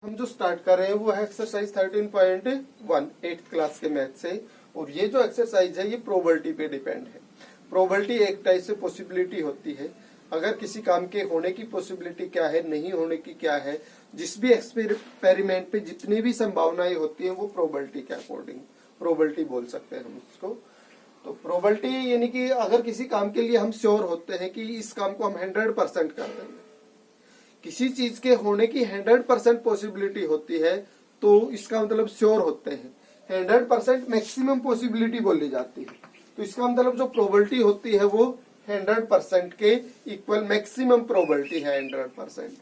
हम जो स्टार्ट कर रहे हैं वो है एक्सरसाइज 13.1 8th क्लास के मैथ से। और ये जो एक्सरसाइज है ये प्रोबेबिलिटी पे डिपेंड है। प्रोबेबिलिटी एक टाइप से पॉसिबिलिटी होती है, अगर किसी काम के होने की पॉसिबिलिटी क्या है, नहीं होने की क्या है, जिस भी एक्सपेरिमेंट पे जितनी भी संभावनाएं होती हैं वो प्रोबेबिलिटी के अकॉर्डिंग प्रोबेबिलिटी बोल सकते हैं हम उसको। तो प्रोबेबिलिटी यानी कि अगर किसी काम के लिए हम श्योर होते हैं कि इस काम को हम 100% कर देंगे, किसी चीज के होने की 100% पॉसिबिलिटी होती है तो इसका मतलब श्योर होते हैं। 100% मैक्सिमम पॉसिबिलिटी बोली जाती है, तो इसका मतलब जो प्रोबेबिलिटी होती है वो 100% के इक्वल मैक्सिमम प्रोबेबिलिटी है 100%।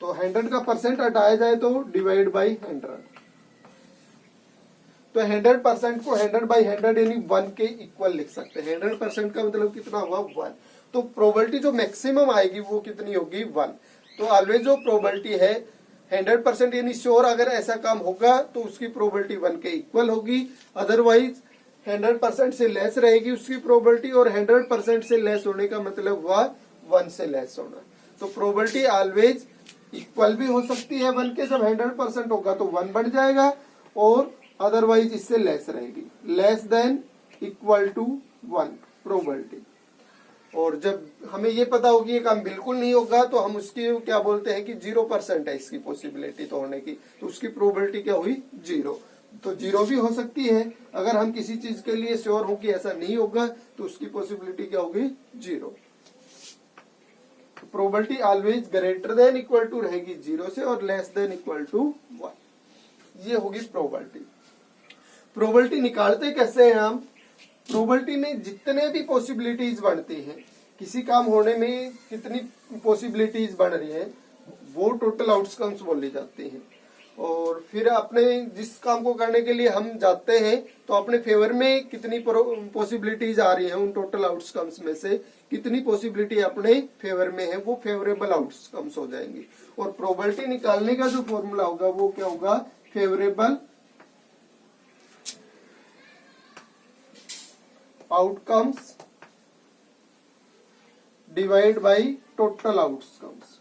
तो 100 का परसेंट हटाया जाए तो डिवाइड बाई 100, तो 100% को 100/100 यानी 1 के इक्वल लिख सकते हैं। 100% का मतलब कितना हुआ 1। तो प्रोबेबिलिटी जो मैक्सिमम आएगी वो कितनी होगी 1। तो ऑलवेज जो प्रोबेबिलिटी है 100% यानी श्योर अगर ऐसा काम होगा तो उसकी प्रोबेबिलिटी 1 के इक्वल होगी, अदरवाइज 100% से लेस रहेगी उसकी प्रोबेबिलिटी, और 100% से लेस होने का मतलब हुआ 1 से लेस होना। तो प्रोबेबिलिटी ऑलवेज इक्वल भी हो सकती है 1 के, जब 100% होगा तो 1 बढ़ जाएगा, और अदरवाइज इससे लेस रहेगी, less than equal to 1 probability. और जब हमें ये पता होगी ये काम बिल्कुल नहीं होगा तो हम उसकी क्या बोलते हैं कि 0% है इसकी पॉसिबिलिटी तो होने की, तो उसकी प्रोबेबिलिटी क्या हुई 0। तो 0 भी हो सकती है, अगर हम किसी चीज के लिए श्योर हो कि ऐसा नहीं होगा तो उसकी पॉसिबिलिटी क्या होगी 0। Probability always greater than equal to रहेगी 0 से और लेस देन इक्वल टू 1। ये होगी प्रोबेबिलिटी। प्रोबेबिलिटी निकालते कैसे हैं हम? प्रोबेबिलिटी में जितने भी पॉसिबिलिटीज बनती हैं, किसी काम होने में कितनी पॉसिबिलिटीज बन रही है वो टोटल आउटकम्स बोली जाती हैं। और फिर अपने जिस काम को करने के लिए हम जाते हैं तो अपने फेवर में कितनी पॉसिबिलिटीज आ रही हैं, उन टोटल आउटकम्स में से कितनी पॉसिबिलिटी अपने फेवर में है वो फेवरेबल आउटकम्स हो जाएंगी। और प्रोबेबिलिटी निकालने का जो फॉर्मूला होगा वो क्या होगा, favourable outcomes divide by total outcomes.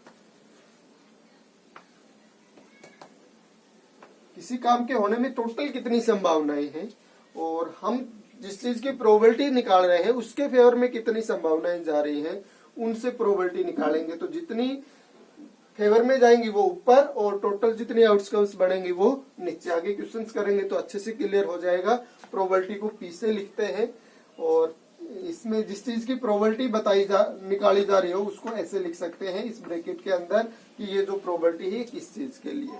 किसी काम के होने में टोटल कितनी संभावनाएं हैं और हम जिस चीज की प्रोबेबिलिटी निकाल रहे हैं उसके फेवर में कितनी संभावनाएं जा रही हैं, उनसे प्रोबेबिलिटी निकालेंगे। तो जितनी फेवर में जाएंगी वो ऊपर और टोटल जितनी आउटकम्स बढ़ेंगी वो नीचे। आगे क्वेश्चंस करेंगे तो अच्छे से क्लियर हो जाएगा। प्रोबेबिलिटी को पी से लिखते हैं और इसमें जिस चीज की प्रोबेबिलिटी निकाली जा रही हो उसको ऐसे लिख सकते हैं इस ब्रैकेट के अंदर कि ये जो प्रोबेबिलिटी है किस चीज के लिए।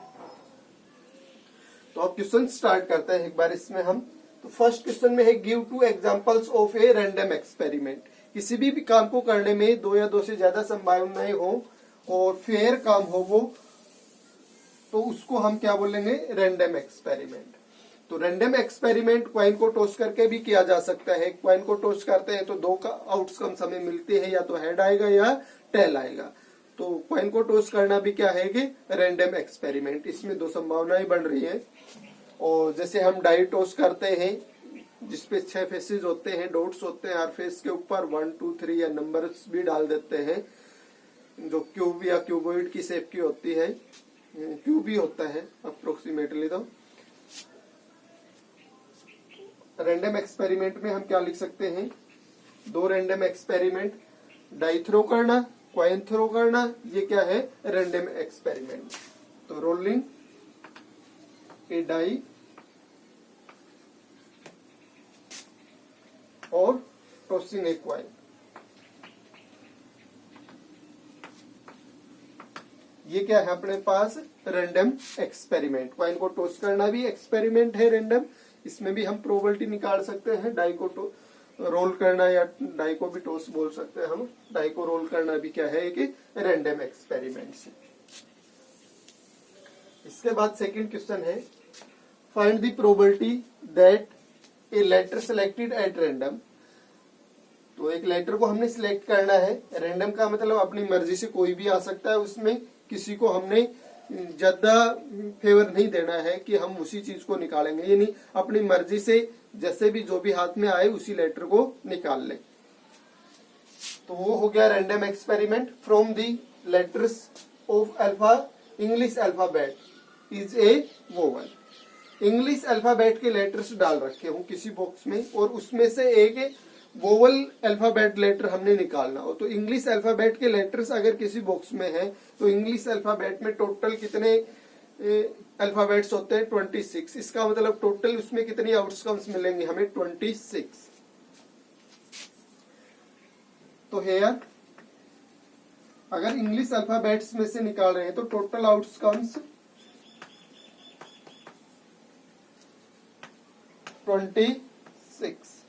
तो अब क्वेश्चन स्टार्ट करते हैं एक बार इसमें हम। तो फर्स्ट क्वेश्चन में है give 2 examples of a random experiment. किसी भी काम को करने में 2 या 2 से ज्यादा संभावनाएं हो और फेयर काम हो वो, तो उसको हम क्या बोलेंगे, रैंडम एक्सपेरिमेंट। तो रैंडम एक्सपेरिमेंट क्वाइन को टॉस करके भी किया जा सकता है। क्वाइन को टॉस करते हैं तो 2 का आउटकम्स हमें मिलते हैं, या तो हेड आएगा या टेल आएगा। तो क्वाइन को टॉस करना भी क्या है कि रैंडम एक्सपेरिमेंट। इसमें 2 संभावनाएं बन रही हैं। और जैसे हम डाई टॉस करते हैं जिसपे 6 फेसेस होते हैं, डॉट्स होते हैं हर फेस के ऊपर, 1 2 3 या नंबर्स भी डाल देते हैं, जो क्यूब या क्यूबॉइड की शेप की होती है, क्यूब ही होता है अप्रोक्सीमेटली। तो रैंडम एक्सपेरिमेंट में हम क्या लिख सकते हैं, 2 रैंडम एक्सपेरिमेंट, डाई थ्रो करना, क्वाइन थ्रो करना, ये क्या है रैंडम एक्सपेरिमेंट। तो रोलिंग ए डाई और टॉसिंग ए क्वाइन, ये क्या है अपने पास रैंडम एक्सपेरिमेंट। क्वाइन को टॉस करना भी एक्सपेरिमेंट है रैंडम, इसमें भी हम प्रोबेबिलिटी निकाल सकते हैं। डाई को रोल करना या डाई को भी टॉस बोल सकते हैं हम, डाई को रोल करना भी क्या है कि रैंडम एक्सपेरिमेंट से। इसके बाद सेकंड क्वेश्चन है find the probability that a letter selected at random. तो एक लेटर को हमने सिलेक्ट करना है, रैंडम का मतलब अपनी मर्जी से कोई भी आ सकता है, उसमें किसी को हमने ज्यादा फेवर नहीं देना है कि हम उसी चीज को निकालेंगे, यानी अपनी मर्जी से जैसे भी जो भी हाथ में आए उसी लेटर को निकाल लें। तो वो हो गया random experiment from the letters of alpha English alphabet. Is a vowel. English alphabet के लेटर्स डाल रखे हूं किसी बॉक्स में और उसमें से एक वोवल अल्फाबेट लेटर हमने निकालना हो, तो इंग्लिश अल्फाबेट के लेटर्स अगर किसी बॉक्स में है तो इंग्लिश अल्फाबेट में टोटल कितने अल्फाबेट्स होते हैं 26। इसका मतलब टोटल उसमें कितनी आउटकम्स मिलेंगे हमें 26। तो हेयर अगर इंग्लिश अल्फाबेट्स में से निकाल रहे हैं तो टोटल आउटकम्स 26।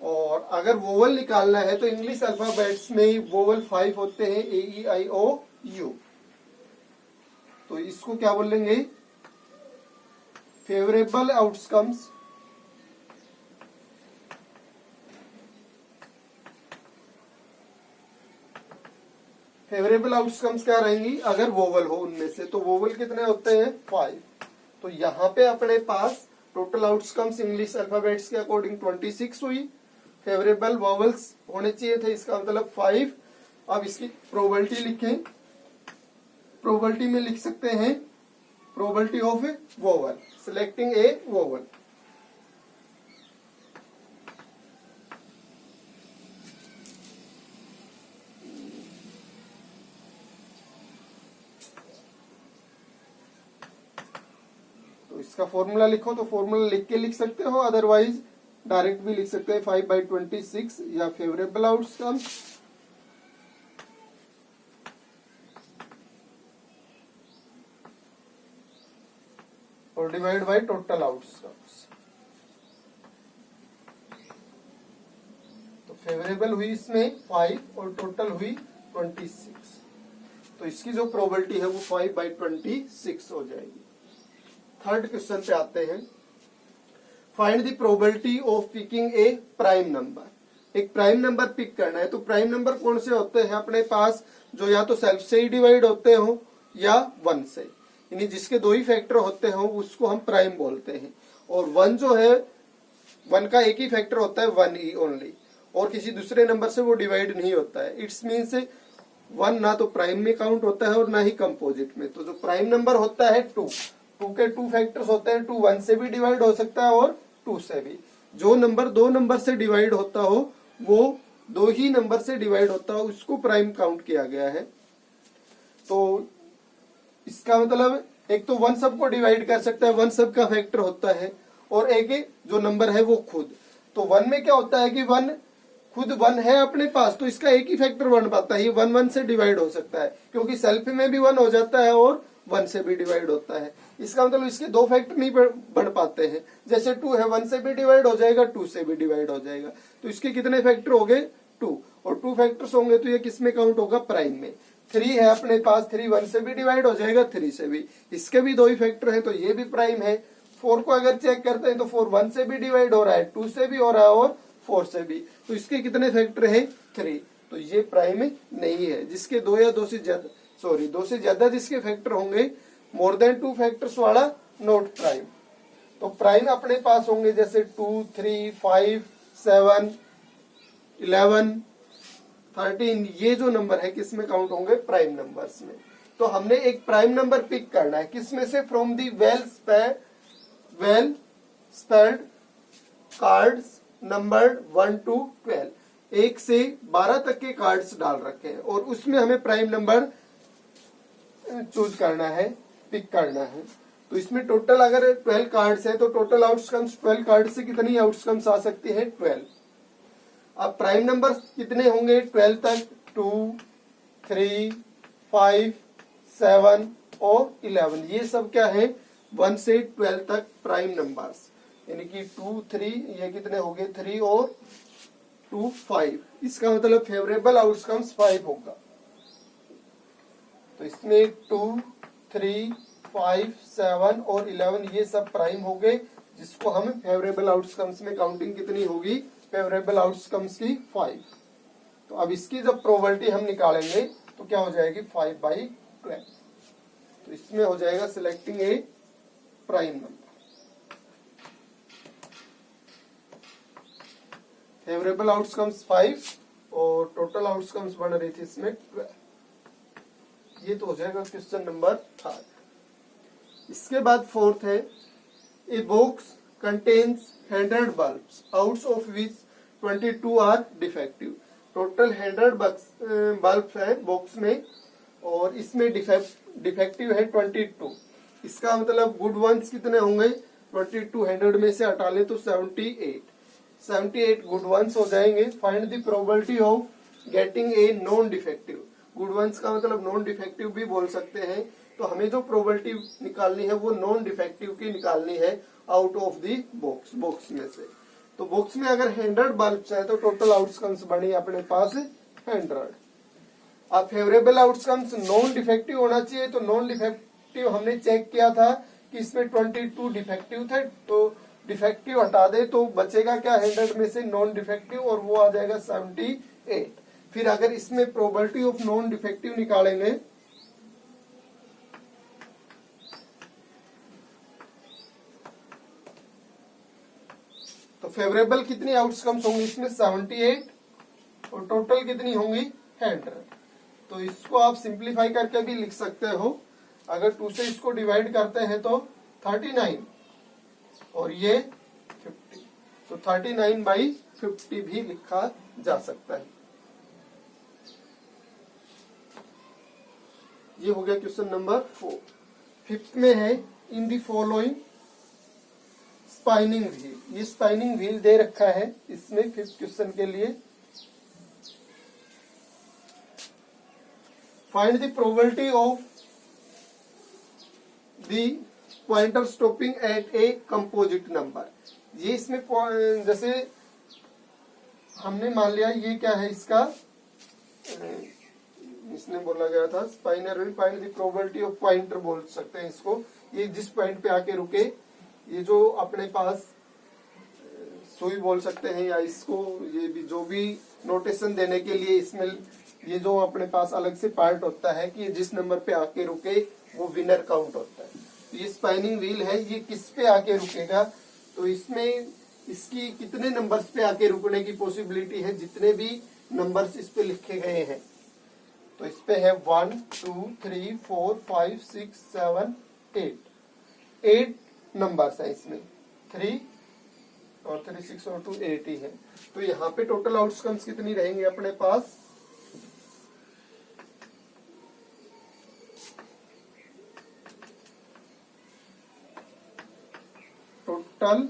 और अगर वोवल निकालना है तो इंग्लिश अल्फाबेट्स में वोवल 5 होते हैं, ए ई आई ओ यू। तो इसको क्या बोलेंगे, फेवरेबल आउटकम्स फेवरेबल आउटकम्स क्या रहेंगी अगर वोवल हो उनमें से, तो वोवल कितने होते हैं 5। तो यहाँ पे अपने पास टोटल आउटकम्स इंग्लिश अल्फाबेट्स के अकॉर्डिंग 26 हुई, फेवरेबल वोवल्स होने चाहिए थे, इसका मतलब 5। अब इसकी प्रोबेबिलिटी लिखें, प्रोबेबिलिटी में लिख सकते हैं probability of vowel, selecting A vowel. तो इसका फॉर्मूला लिखो, तो फॉर्मूला लिख के लिख सकते हो, अदरवाइज डायरेक्ट भी लिख सकते हैं 5/26 या फेवरेबल आउटकम्स और डिवाइड बाय टोटल आउटकम्स। तो फेवरेबल हुई इसमें 5 और टोटल हुई 26। तो इसकी जो प्रोबेबिलिटी है वो 5/26 हो जाएगी। थर्ड क्वेश्चन पे आते हैं, find the probability of picking A prime number. एक प्राइम नंबर पिक करना है, तो प्राइम नंबर कौन से होते हैं अपने पास, जो या तो सेल्फ से ही डिवाइड होते हो या 1 से, यानी जिसके 2 ही फैक्टर होते हो उसको हम प्राइम बोलते हैं। और 1 जो है 1 का एक ही फैक्टर होता है 1 ही ओनली, और किसी दूसरे नंबर से वो डिवाइड नहीं होता है। इट्स मीन्स 1 ना तो प्राइम में काउंट होता है और ना ही कंपोजिट में। तो जो प्राइम नंबर होता है 2 के 2 फैक्टर्स होते हैं, 2 1 से भी डिवाइड हो सकता है और 2 से भी। जो नंबर 2 नंबर से डिवाइड होता हो वो 2 ही नंबर से डिवाइड होता हो उसको प्राइम काउंट किया गया है। तो इसका मतलब एक तो 1 सबको डिवाइड कर सकता है, 1 सब का फैक्टर होता है, और एक जो नंबर है वो खुद। तो 1 में क्या होता है कि 1 खुद 1 है अपने पास, तो इसका एक ही फैक्टर बन पाता है, ये 1 1 से डिवाइड हो सकता है, क्योंकि सेल्फ में भी 1 हो जाता है और 1 से भी डिवाइड होता है। इसका मतलब इसके 2 फैक्टर नहीं बढ़ पाते हैं। जैसे 2 है 1 से भी डिवाइड हो जाएगा, 2 से भी डिवाइड हो जाएगा। तो इसके कितने फैक्टर हो गए 2, और 2 फैक्टर्स होंगे तो ये किस में काउंट होगा, प्राइम में। 3 है अपने पास, 3 1 से भी डिवाइड हो जाएगा, 3 से भी, इसके भी 2 ही फैक्टर हैं तो ये भी प्राइम है। 4 को अगर चेक करते हैं तो 4 1 से भी डिवाइड हो रहा है, 2 से भी हो रहा है और 4 से भी, तो इसके कितने फैक्टर हैं 3। तो ये प्राइम नहीं है। जिसके 2 या 2 से ज्यादा, सॉरी 2 से ज्यादा जिसके फैक्टर होंगे, मोर देन 2 फैक्टर्स वाला नॉट प्राइम। तो प्राइम अपने पास होंगे जैसे 2 3 5 7 11 13, ये जो नंबर है किस में काउंट होंगे, प्राइम नंबर्स में। तो हमने एक प्राइम नंबर पिक करना है, किसमें से, from the well spelled cards numbered 1 to 12, 1 से 12 तक के कार्ड्स डाल रखे हैं और उसमें हमें प्राइम नंबर चूज करना है, पिक करना है। तो इसमें टोटल अगर 12 कार्ड्स हैं तो टोटल आउटकम्स 12 कार्ड से कितनी आउटकम्स आ सकती है 12। अब प्राइम नंबर कितने होंगे 12 तक, 2 3 5 7 और 11, ये सब क्या है 1 से 12 तक प्राइम नंबर्स, यानी कि 2 3, ये कितने हो गए 3 और 2 5। इसका मतलब फेवरेबल आउटकम्स 5 होगा। तो इसमें 2 3 5 7 और 11 ये सब प्राइम हो गए, जिसको हम फेवरेबल आउटकम्स में काउंटिंग कितनी होगी, फेवरेबल आउटकम्स की 5। तो अब इसकी जब प्रोबेबिलिटी हम निकालेंगे तो क्या हो जाएगी 5/12। तो इसमें हो जाएगा सिलेक्टिंग ए प्राइम नंबर। फेवरेबल आउटकम्स 5 और टोटल आउटकम्स बन रही थी इसमें 12। ये तो हो जाएगा क्वेश्चन नंबर 3। इसके बाद फोर्थ है, a box contains 100 bulbs out of which 22 are defective. Total 100 bulb है बॉक्स में और इसमें डिफेक्टिव है 22। इसका मतलब गुड वंस कितने होंगे, 22 100 में से हटा ले तो 78 गुड वंस हो जाएंगे। Find the probability of getting a non defective. Good ones का मतलब नॉन डिफेक्टिव भी बोल सकते हैं। तो हमें जो प्रोबेबिलिटी निकालनी है वो नॉन डिफेक्टिव की निकालनी है आउट ऑफ द बॉक्स में से। तो बॉक्स में अगर 100 बल्ब्स है तो टोटल आउटकम्स बने अपने पास 100। अब फेवरेबल आउटकम्स नॉन डिफेक्टिव होना चाहिए। तो नॉन डिफेक्टिव हमने चेक किया था कि इसमें 22 डिफेक्टिव थे, तो डिफेक्टिव हटा दे तो बचेगा क्या 100 में से नॉन डिफेक्टिव, और वो आ जाएगा 78। फिर अगर इसमें प्रोबेबिलिटी ऑफ नॉन डिफेक्टिव निकालेंगे तो फेवरेबल कितनी आउटकम्स होंगी इसमें 78 और टोटल कितनी होंगी 100। तो इसको आप सिंप्लीफाई करके भी लिख सकते हो। अगर 2 से इसको डिवाइड करते हैं तो 39 और ये 50, तो 39/50 भी लिखा जा सकता है। ये हो गया क्वेश्चन नंबर 4। फिफ्थ में है, इन दी फॉलोइंग स्पाइनिंग व्हील। ये स्पाइनिंग व्हील दे रखा है इसमें फिफ्थ क्वेश्चन के लिए। Find the probability of the pointer stopping eight a composite number. ये इसमें जैसे हमने मान लिया ये क्या है, इसका इसने बोला गया था spinner wheel. Find the probability of pointer बोल सकते हैं इसको। ये जिस पॉइंट पे आके रुके, ये जो अपने पास सुई बोल सकते हैं या इसको, ये भी जो भी नोटेशन देने के लिए इसमें ये जो अपने पास अलग से पार्ट होता है कि जिस नंबर पे आके रुके वो विनर काउंट होता है। तो ये स्पाइनिंग व्हील है, ये किस पे आके रुकेगा, तो इसमें इसकी कितने नंबर्स पे आके रुकने की पॉसिबिलिटी है, जितने भी नंबर्स इस पे लिखे गए हैं। तो इस पे है 1 2 3 4 5 6 7 8 नंबर्स है इसमें। 3 और 3 6 और 2 8 ही है। तो यहाँ पे टोटल आउटकम्स कितनी रहेंगे अपने पास, टोटल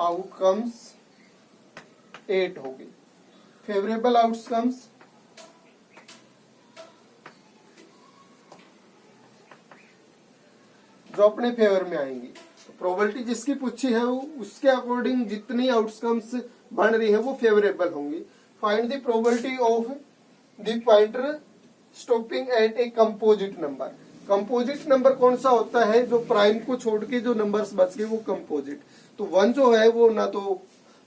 आउटकम्स 8 होगी। फेवरेबल आउटकम्स जो अपने फेवर में आएंगी। तो प्रोबेबिलिटी जिसकी पूछी है उसके अकॉर्डिंग जितनी आउटकम्स बन रही है वो फेवरेबल होंगी। Find the probability of the pointer stopping eight a composite number. Composite number कौन सा होता है, जो प्राइम को छोड़ के जो नंबर्स बच गए वो कंपोजिट। तो 1 जो है वो ना तो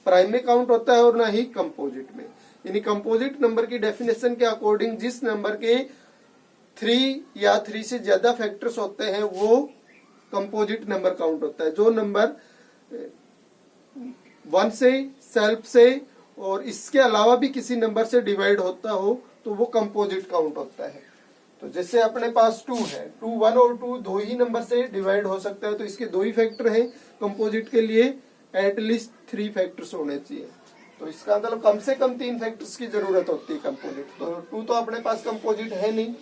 प्राइम में काउंट होता है और ना ही कंपोजिट में। यानी कंपोजिट नंबर की डेफिनेशन के अकॉर्डिंग जिस नंबर के 3 या 3 से ज्यादा फैक्टर्स होते हैं वो कंपोजिट नंबर काउंट होता है। जो नंबर 1 से, सेल्फ से और इसके अलावा भी किसी नंबर से डिवाइड होता हो तो वो कंपोजिट काउंट होता है। तो जैसे अपने पास 2 है, 2 1 और 2 दो ही नंबर से डिवाइड हो सकता है, तो इसके 2 ही फैक्टर हैं। कंपोजिट के लिए एटलीस्ट 3 फैक्टर्स होने चाहिए। तो इसका मतलब कम से कम 3 फैक्टर्स की जरूरत होती है कंपोजिट। तो 2 तो अपने पास कंपोजिट है नहीं,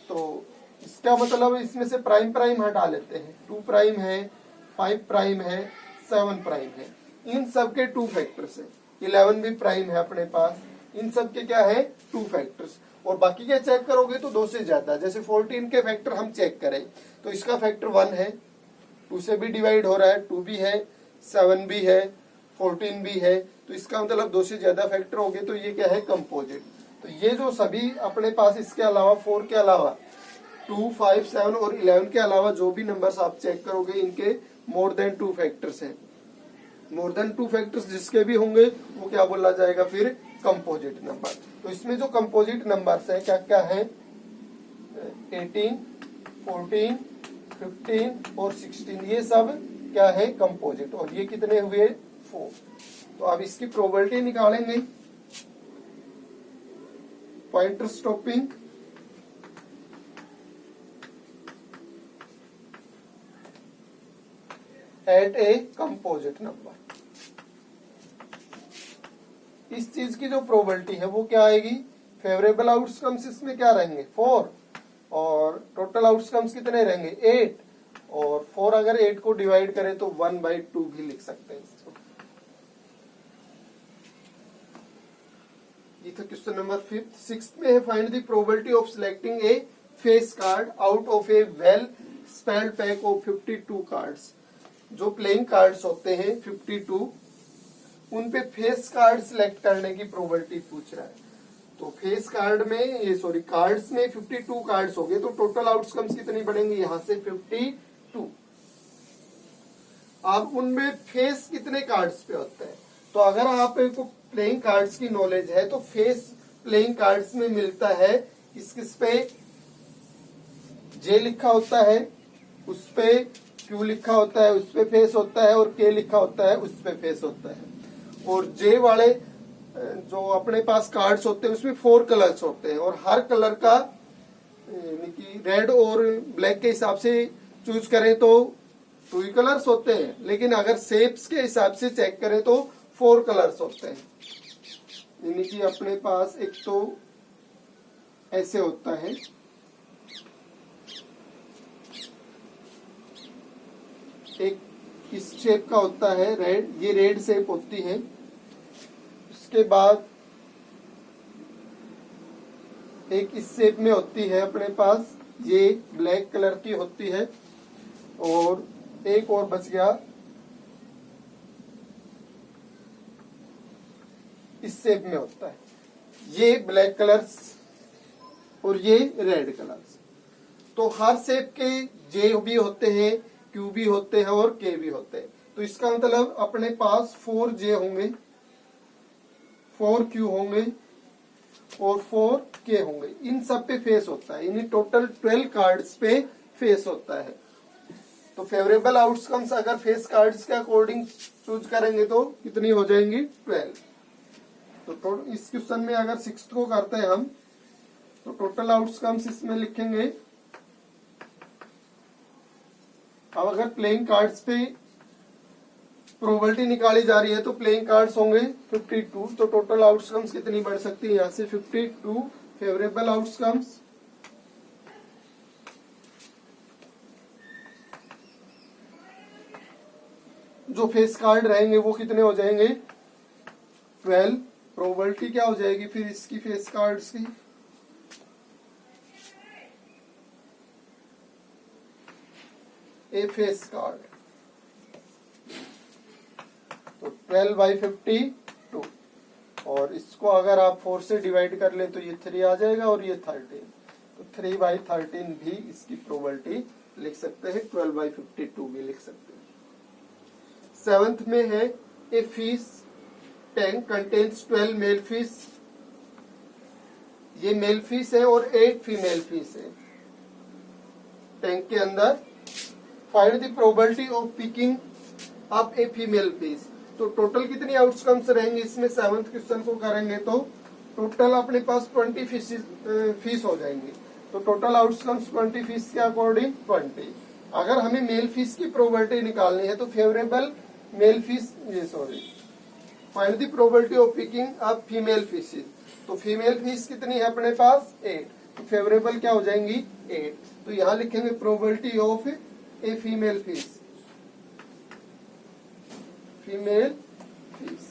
तो इसका मतलब इसमें से प्राइम प्राइम हटा लेते हैं। 2 प्राइम है, 5 प्राइम है, 7 प्राइम है। इन सब के 2 फैक्टर्स है। 11 भी प्राइम है अपने पास। इन सब के क्या है 2 फैक्टर्स। और बाकी के चेक करोगे तो 2 से ज्यादा। जैसे 14 के फैक्टर हम चेक करें तो इसका फैक्टर 1 है, 2 से भी डिवाइड हो रहा है, 2 भी है, 7 भी है, 14 भी है। तो इसका मतलब 2 से ज्यादा फैक्टर हो गए, तो ये क्या है कंपोजिट। तो ये जो सभी अपने पास इसके अलावा 4 के अलावा 2, 5, 7 और 11 के अलावा जो भी नंबर्स आप चेक करोगे इनके मोर देन 2 फैक्टर्स हैं। मोर देन 2 फैक्टर्स जिसके भी होंगे वो क्या बोला जाएगा फिर कंपोजिट नंबर। तो इसमें जो कंपोजिट नंबर्स है क्या क्या है, 18, 14, 15 और 16, ये सब क्या है कंपोजिट। और ये कितने हुए 4। तो अब इसकी probability at a composite number. इस चीज की जो प्रोबेबिलिटी है वो क्या आएगी, फेवरेबल आउटकम्स इसमें क्या रहेंगे 4 और टोटल आउटकम्स कितने रहेंगे 8 और 4 अगर 8 को डिवाइड करें तो 1/2 भी लिख सकते हैं इसको। ये था क्वेश्चन नंबर 5। 6th में है find the probability of selecting A face card out of A well spelled pack of 52 cards. जो प्लेइंग कार्ड्स होते हैं 52 उन पे फेस कार्ड सिलेक्ट करने की प्रोबेबिलिटी पूछ रहा है। तो फेस कार्ड में कार्ड्स में 52 कार्ड्स हो गए तो टोटल आउटकम्स कितनी बढ़ेंगे यहां से 52। अब उनमें फेस कितने कार्ड्स पे होते हैं, तो अगर आपको प्लेइंग कार्ड्स की नॉलेज है तो फेस प्लेइंग कार्ड्स में मिलता है किस पे जे लिखा होता है उस पे क्यू लिखा होता है उस पे फेस होता है और के लिखा होता है उस पे फेस होता है। और जे वाले जो अपने पास कार्ड्स होते हैं उसमें 4 कलर्स होते हैं और हर कलर का यानी कि रेड और ब्लैक के हिसाब से चूज करें तो 2 ही कलर्स होते हैं, लेकिन अगर शेप्स के हिसाब से चेक करें तो 4 कलर्स होते हैं। यानी कि अपने पास एक तो ऐसे होता है, एक इस शेप का होता है रेड, ये रेड शेप होती है। उसके बाद एक इस शेप में होती है अपने पास, ये ब्लैक कलर की होती है और एक और बच गया इस शेप में होता है, ये ब्लैक कलर्स और ये रेड कलर्स। तो हर शेप के जे भी होते हैं, क्यू भी होते हैं और के भी होते हैं। तो इसका मतलब अपने पास 4 जे होंगे, 4 क्यू होंगे और 4 के होंगे। इन सब पे फेस होता है, यानी टोटल 12 कार्ड्स पे फेस होता है। तो फेवरेबल आउटकम्स अगर फेस कार्ड्स के अकॉर्डिंग चूज करेंगे तो कितनी हो जाएंगी 12। तो इस क्वेश्चन में अगर 6th को करते हैं हम तो टोटल आउटकम्स इसमें लिखेंगे। अब अगर प्लेइंग कार्ड्स पे प्रोबेबिलिटी निकाली जा रही है तो प्लेइंग कार्ड्स होंगे 52, तो टोटल आउटकम्स कितनी बढ़ सकती है यहां से 52 फेवरेबल आउटकम्स जो फेस कार्ड रहेंगे वो कितने हो जाएंगे 12। प्रोबेबिलिटी क्या हो जाएगी फिर इसकी फेस कार्ड्स की, ए फेस कार्ड तो 12/52 और इसको अगर आप 4 से डिवाइड कर ले तो ये 3 आ जाएगा और ये 13, तो 3/13 भी इसकी प्रोबेबिलिटी लिख सकते हैं, 12/52 भी लिख सकते हैं। 7th में है a fish tank contains 12 male fish. ये मेल फिश है और 8 फीमेल फिश है टैंक के अंदर। Find the probability of picking up a female fish. तो टोटल कितनी आउटकम्स रहेंगे इसमें 7th क्वेश्चन को करेंगे तो टोटल अपने पास 20 फिश हो जाएंगे। तो टोटल आउटकम्स 20 फिश के अकॉर्डिंग 20। अगर हमें मेल फिश की प्रोबेबिलिटी निकालनी है तो favourable male fish find the probability of picking up female fishes. तो फीमेल फिश कितनी है अपने पास 8, तो फेवरेबल क्या हो जाएंगी 8। तो यहां लिखेंगे probability of A female fish, female fish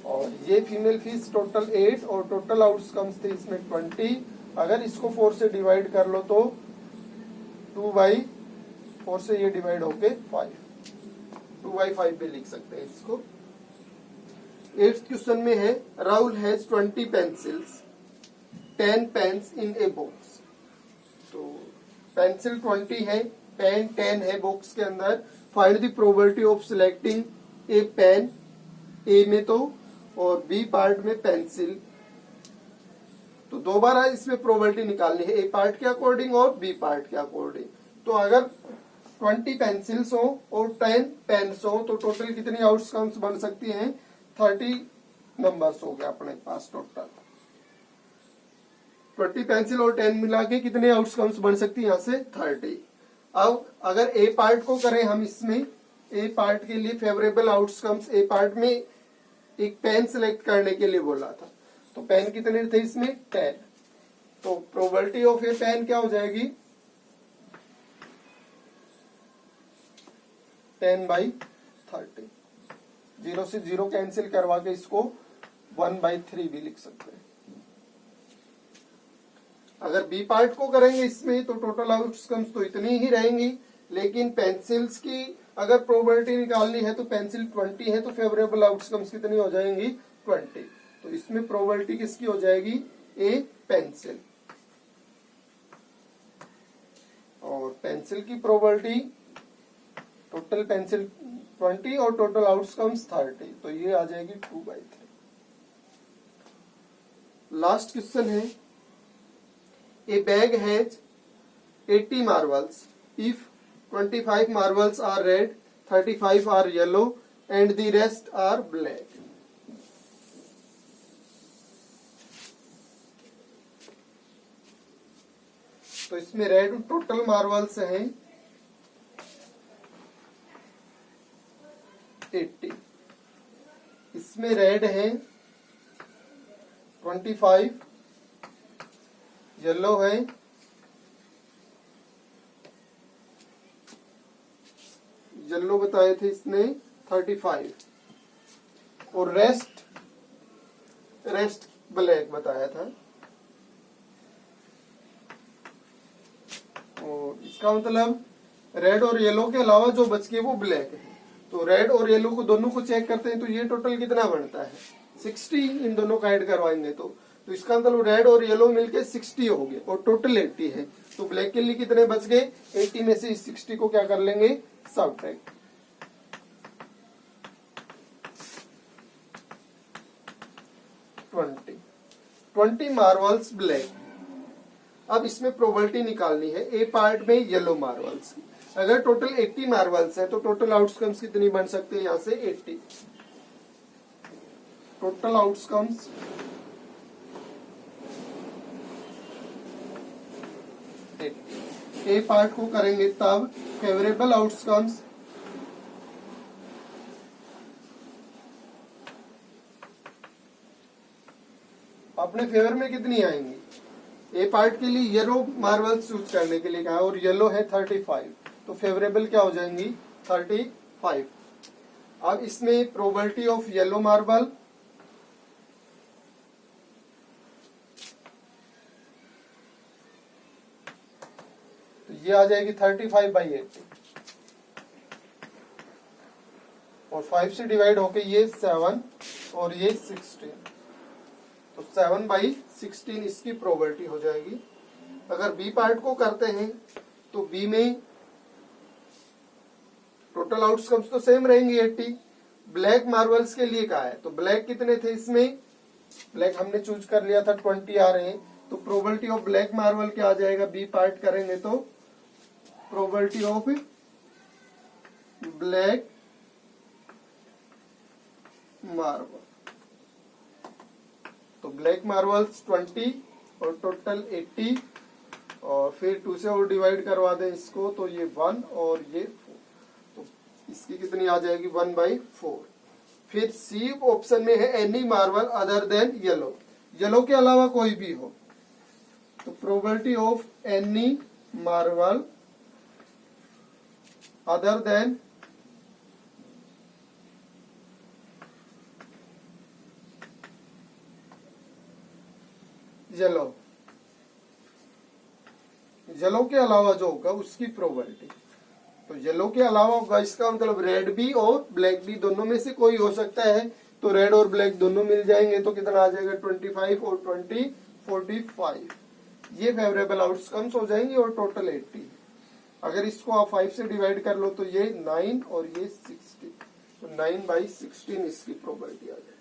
और ये फीमेल फिश टोटल 8 और टोटल आउटकम्स थे इसमें 20। अगर इसको 4 से डिवाइड कर लो तो 2/4 से ये डिवाइड होके 5, 2/5 भी लिख सकते हैं इसको। 8th क्वेश्चन में है Rahul has 20 pencils 10 pens in a box. तो पेंसिल 20 है, पेन 10 है बॉक्स के अंदर। Find the probability of selecting a pen, A में तो और बी पार्ट में पेंसिल। तो दोबारा इसमें प्रोबेबिलिटी निकालनी है, ए पार्ट के अकॉर्डिंग और बी पार्ट के अकॉर्डिंग। तो अगर 20 पेंसिल्स हो और 10 पेन्स हो तो टोटल कितनी आउटकम्स बन सकती हैं 30 नंबर्स हो गए अपने पास टोटल। 20 पेंसिल और 10 मिला के कितने आउटकम्स बन सकती है यहाँ से 30। अब अगर ए पार्ट को करें हम, इसमें ए पार्ट के लिए फेवरेबल आउटकम्स, ए पार्ट में एक पेन सिलेक्ट करने के लिए बोला था, तो पेन कितने थे इसमें 10, तो प्रोबेबिलिटी ऑफ ए पेन क्या हो जाएगी 10/30, 0 से 0 कैंसिल करवा के इसको 1/3 भी लिख सकते हैं। अगर बी पार्ट को करेंगे इसमें तो टोटल आउटकम्स तो इतनी ही रहेंगी, लेकिन पेंसिल्स की अगर प्रोबेबिलिटी निकालनी है तो पेंसिल 20 है तो फेवरेबल आउटकम्स कितनी हो जाएंगी 20, तो इसमें प्रोबेबिलिटी किसकी हो जाएगी ए पेंसिल, और पेंसिल की प्रोबेबिलिटी टोटल पेंसिल 20 और टोटल आउटकम्स 30, तो ये आ जाएगी 2/3। लास्ट क्वेश्चन है, ए bag has 80 marbles if 25 marbles are red, 35 are yellow and the rest are black. तो इसमें रेड टोटल मार्बल्स हैं 80, इसमें रेड है 25, येलो है 35 और रेस्ट ब्लैक बताया था, और इसका मतलब रेड और येलो के अलावा जो बच गए वो ब्लैक है, तो रेड और येलो को दोनों को चेक करते हैं तो ये टोटल कितना बनता है 60, इन दोनों का ऐड करवाएंगे तो इसका मतलब रेड और येलो मिलके 60 हो गए और टोटल 80 है, तो ब्लैक के लिए कितने बच गए 80 में से 60 को क्या कर लेंगे सबट्रैक्ट। 20 marbles black. अब इसमें प्रोबेबिलिटी निकालनी है ए पार्ट में येलो मार्बल्स की। अगर टोटल 80 मार्बल्स है तो टोटल आउटकम्स कितनी बन सकते हैं, यहां से 80 टोटल आउटकम्स 80। ए पार्ट को करेंगे तब फेवरेबल आउटकम्स अपने फेवर में कितनी आएंगी, ए पार्ट के लिए येलो मार्बल चूज करने के लिए कहा और येलो है 35, तो फेवरेबल क्या हो जाएंगी 35। अब इसमें प्रोबेबिलिटी ऑफ येलो मार्बल तो ये आ जाएगी 35/80 और 5 से डिवाइड होके ये 7 और ये 16, तो 7/16 इसकी प्रोबेबिलिटी हो जाएगी। अगर बी पार्ट को करते हैं तो बी में टोटल आउटकम्स तो सेम रहेंगी 80। ब्लैक मार्बल्स के लिए कहा है तो ब्लैक कितने थे, इसमें ब्लैक हमने चूज कर लिया था 20 आ रहे हैं, तो प्रोबेबिलिटी ऑफ ब्लैक मार्बल क्या आ जाएगा, बी पार्ट करेंगे तो प्रोबेबिलिटी ऑफ ब्लैक मार्बल, तो ब्लैक मार्बल्स 20 और टोटल 80 और फिर 2 से और डिवाइड करवा दें इसको तो ये 1 और ये 4, तो इसकी कितनी आ जाएगी 1/4। फिर सी ऑप्शन में है any marble other than yellow, yellow के अलावा कोई भी हो, तो probability of any marble other than yellow, yellow के अलावा जो होगा उसकी प्रोबेबिलिटी, तो येलो के अलावा होगा इसका मतलब रेड भी और ब्लैक भी, दोनों में से कोई हो सकता है, तो रेड और ब्लैक दोनों मिल जाएंगे तो कितना आ जाएगा 25 और 20 45, ये फेवरेबल आउटकम्स हो जाएंगे और टोटल 80। अगर इसको आप 5 से डिवाइड कर लो तो ये 9 और ये 60, तो 9/16 इसकी प्रोबेबिलिटी आ जाएगी।